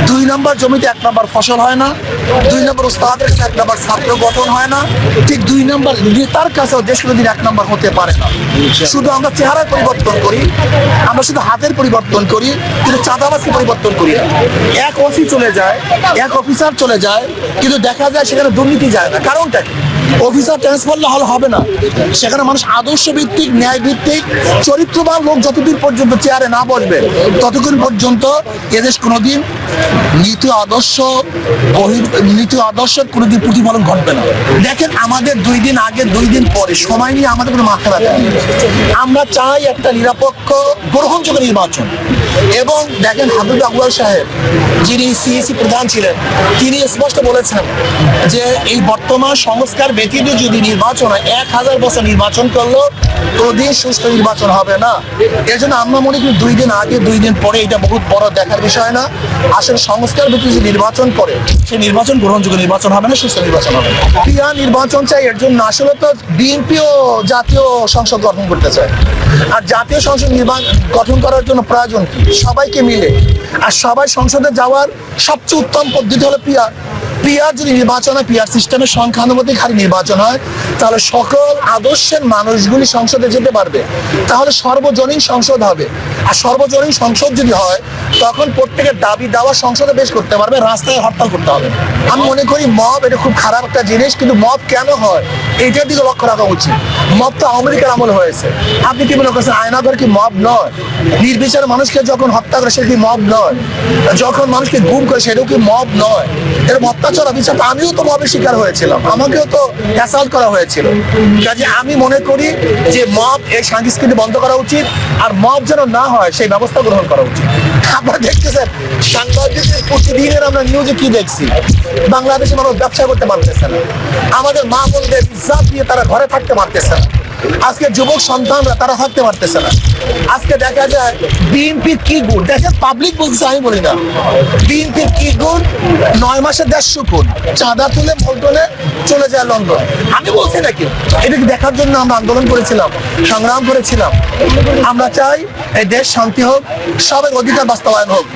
দুই নম্বর জমিতে এক নম্বর ফসল হয় না, দুই নম্বর ওস্তাদের কাছে এক নম্বর ছাত্র গঠন হয় না, ঠিক দুই নম্বর নেতার কাছেও দেশ কোনোদিন এক নম্বর হতে পারে না। শুধু আমরা চেহারা পরিবর্তন করি, আমরা শুধু হাতের পরিবর্তন করি, কিন্তু চাঁদাবাজকে পরিবর্তন করি না। এক ওসি চলে যায়, এক অফিসার চলে যায়, কিন্তু দেখা যায় সেখানে দুর্নীতি যায় না। কারণটা কি? অফিসার ট্রান্সফার হলে হবে না, সেখানে মানুষ আদর্শ ভিত্তিক, ন্যায় ভিত্তিক, চরিত্রবান লোক যতদিন পর্যন্ত চেয়ারে না বসবে ততক্ষণ পর্যন্ত এদেশ কোনোদিন নীতি আদর্শ কোনোদিন প্রতিফলন ঘটবে না। দেখেন, আমাদের 2 দিন আগে 2 দিন পরে সময় নিয়ে আমাদের কোনো মাথা ব্যথা নেই। আমরা চাই একটা নিরপেক্ষ গ্রহণযোগ্য নির্বাচন। এবং দেখেন, হাবিব আউয়াল সাহেব যিনি সিএসি প্রধান ছিলেন, তিনি স্পষ্ট বলেছেন যে এই বর্তমান সংস্কার ব্যতীত যদি নির্বাচন হয়, 1000 বছর নির্বাচন করলো কোনোদিন সুষ্ঠু নির্বাচন হবে না। এর জন্য আমরা মনে করি 2 দিন আগে 2 দিন পরে এটা বহুত বড় দেখার বিষয় না। আসলে সংস্কার ব্যতীত যে নির্বাচন করে সেই নির্বাচন গ্রহণযোগ্য নির্বাচন হবে না, সুষ্ঠু নির্বাচন হবে না। পিয়া নির্বাচন চাই, এর জন্য আসলে তো বিএনপিও জাতীয় সংসদ গঠন করতে চায়। আর জাতীয় সংসদ গঠন করার জন্য প্রয়োজন কি? সবাইকে মিলে, আর সবাই সংসদে যাওয়ার সবচেয়ে উত্তম পদ্ধতি হলো পিয়ার। পিয়ার যদি নির্বাচন হয়, পিয়ার সিস্টেমের সংখ্যানুপাতিক হারে নির্বাচন হয়, তাহলে সকল আদর্শের মানুষগুলি সংসদে যেতে পারবে, তাহলে সর্বজনীন সংসদ হবে। আর সর্বজনীন সংসদ যদি হয়, তখন প্রত্যেকের দাবি দাওয়া সংসদে পেশ করতে পারবে, রাস্তায় হরতাল করতে হবে। আমি মনে করি মব এটা খুব খারাপ একটা জিনিস, কিন্তু মব কেন হয় এইটার দিকে লক্ষ্য রাখা উচিত। মব তো আমেরিকার আমল হয়েছে। আপনি কি মনে করছেন আয়নাঘর কি মব নয়? নির্বিচারে মানুষকে যখন হত্যা করে সেটা কি মব নয়? যখন মানুষকে গুম করে সেটাও কি মব নয়? এর অত্যাচার অবিচার, আমিও তো মবের শিকার হয়েছিলাম, আমাকেও তো অ্যাসাল্ট করা হয়েছিল। কাজে আমি মনে করি যে মব এই সংস্কৃতি বন্ধ করা উচিত, আর মব যেন না হয় সেই ব্যবস্থা গ্রহণ করা উচিত। আপনারা দেখতেছেন সাংবাদিকদের প্রতিদিনের আমরা নিউজে কি দেখছি, বাংলাদেশে মানুষ ব্যবসা করতে পারতেছে না, আমাদের মা বোনদের ইজ্জত দিয়ে তারা ঘরে থাকতে পারতেছে না, আজকে যুবক সন্তানরা তারা থাকতে পারতেছে না। আজকে দেখা যায় বিএনপির কি গুণ, দেখেন পাবলিক বলছে, আমি বলি না, বিএনপির কি গুণ, 9 মাসে 150 খুন, চাঁদা তুলে পল্টনে চলে যায় লন্ডন। আমি বলছি নাকি, এটাকে দেখার জন্য আমরা আন্দোলন করেছিলাম, সংগ্রাম করেছিলাম। আমরা চাই এই দেশ শান্তি হোক, সবার অধিকার বাস্তবায়ন হোক।